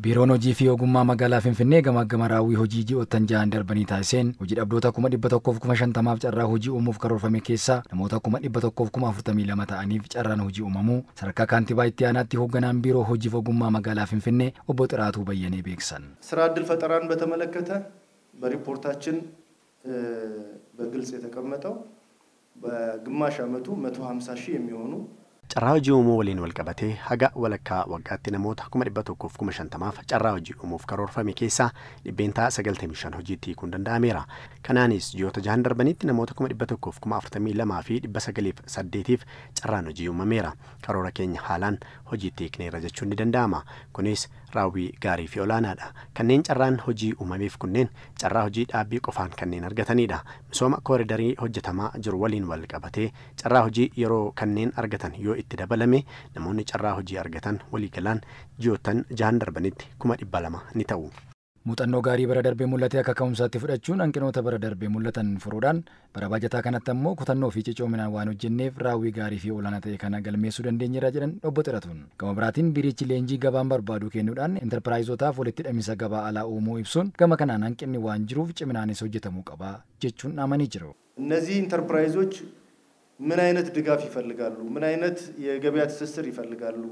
Biiroon hojii fi ogummaa magaalaa Finfinnee gama raawwii hojii ji'oottan ja'an darbanii taasiseen hojii dhabdoota 150,000 carraa hojii uumuuf karoorfame keessaa namoota 142,042 ta'aniif carraan hojii uumamuu sadarkaa kaantibaa itti aanaatti hoogganaan biiroo hojii fi ogummaa magaalaa Finfinnee obbo Xiraatuu Bayyanee beeksan. ስራ ዕድል ፈጠራን በተመለከተ በሪፖርታችን በግልጽ የተቀመጠው በግማሽ ዓመቱ 150,000 የሚሆኑ carraa hojii uumuu waliin wal qabatee haga walakkaa waggaatti namoota 150,000 carraa hojii uumuuf karoorfame keessaa dhibbeentaa 95 hojiitti hiikuun danda'ameera. Kanaanis ji'oota jahan darbanitti namoota 142,042 fi 908 carraan hojii uumameera. Karoora keenya haalaan hojiitti hiikneera jechuun ni danda'ama. Kunis raawwii gaarii fi olaanaadha. Kanneen carraan hojii uumameef kunneen carraa hojii dhaabbii qofaan kanneen argatanidha. Misooma kooridarii hojjetamaa jiru waliin wal qabatee carraa hojii yeroo kanneen argatan yoo itti dabalame namoonni carraa hojii argatan waliigalaan ji'oottan jahan darbanitti 200,000 ni ta'u. Muuxannoo gaarii bara darbee mul'ate akka ka'umsaatti fudhachuun hanqinoota bara darbee mul'atan furuudhaan bara baajataa kanatti ammoo kutannoo fi cicoominaan waan hojjenneef raawwii gaarii fi olaanaa ta'e kana galmeessuu dandeenyeera jedhan obbo Xiratuun. Gama biraatiin biirichi leenjii gabaan barbaadu kennuudhaan enterpiraayizotaaf walitti hidhamisa gabaa alaa uumuu ibsuun gama kanaan hanqinni waan jiruuf ciminaanis hojjetamuu qaba jechuun dhaamanii jiru. እነዚህ ኢንተርፕራይዞች ምን አይነት ድጋፍ ይፈልጋሉ ምን አይነት የገበያ ትስስር ይፈልጋሉ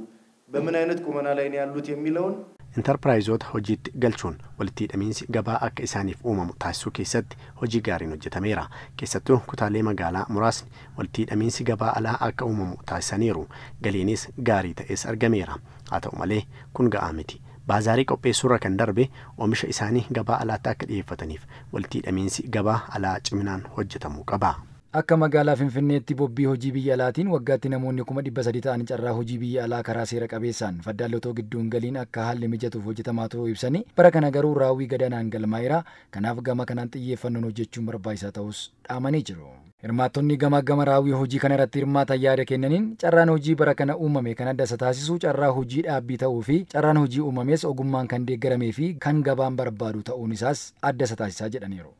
በምን አይነት ቁመና ላይ ነው ያሉት የሚለውን ኢንተርፕራይዞታ hojiitti galchuun walitti hidhamiinsi gabaa akka isaaniif uumamu taasisuu keessatti hojii gaariin hojjetameera. Keessattuu kutaalee magaalaa muraasni walitti hidhamiinsi gabaa alaa akka uumamu taasisaniiru. Galiinis gaarii ta'es argameera. Haa ta'u malee kun ga'aa miti. Baazaarii qopheessuurra kan darbe oomisha isaanii gabaa alaatti akka dhiyeeffataniif walitti hidhamiinsi gabaa alaa ciminaan hojjetamuu qaba. Akka magaalaa Finfinneetti bobbii hojii biyya alaatiin waggaatti namoonni 300 ta'an carraa hojii biyya alaa karaa seera qabeessaan faddaalotoo gidduun galiin akka haalli mijatuuf hojjetamaa ta'uu ibsanii bara kana garuu raawwii gadaanaan galmaa'eera. Kanaaf gama kanaan xiyyeeffannoon hojjechuun barbaachisaa ta'us dhaamanii jiru. Hirmaattonni gama raawwii hojii kana irratti hirmaatan yaada kennaniin carraan hojii bara kana uumame kan adda isa taasisu carraa hojii dhaabbii ta'uu fi carraan hojii uumames ogummaan kan deeggaramee fi kan gabaan barbaadu ta'uun isaas adda isa taasisaa jedhaniiru.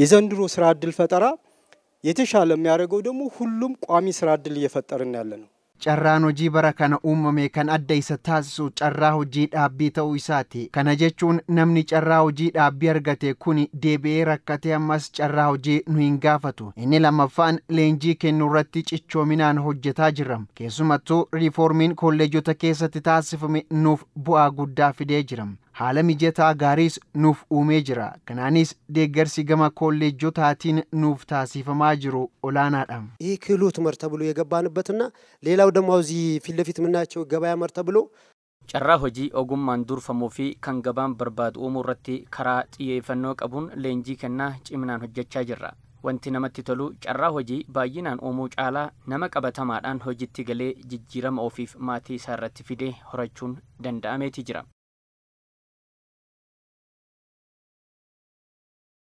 የዘንድሮ ስራ ዕድል ፈጠራ የተሻለ የሚያደርገው ደግሞ ሁሉም ቋሚ ስራ ዕድል እየፈጠርን ያለ ነው። carraan hojii bara kana uumame kan adda isa taasisu carraa hojii dhaabbii ta'uu isaati. Kana jechuun namni carraa hojii dhaabbii argate kun deebi'ee rakkatee ammas carraa hojii nu hin gaafatu. Inni lammaffaan leenjii kennu irratti cichoominaan hojjetaa jirra. Keessumattuu riiformiin kolleejota keessatti taasifame nuuf bu'aa guddaa fidee jira. haala mijataa gaariis nuuf uumee jira. Kanaanis deeggarsi gama kolleejotaatiin nuuf taasifamaa jiru olaanaadha. ይህ ክህሎት ትምህርት ተብሎ የገባንበትና ሌላው ደግሞ እዚህ ፊት ለፊት ምናቸው ገበያ መር ተብሎ carraa hojii ogummaan durfamuu fi kan gabaan barbaadu uumuu irratti karaa xiyyeeffannoo qabuun leenjii kennaa ciminaan hojjechaa jirra. Wanti namatti tolu carraa hojii baay'inaan uumuu caalaa nama qabatamaadhaan hojiitti galee jijjiirama ofiif maatii isaa irratti fidee horachuun danda'ameeti jira.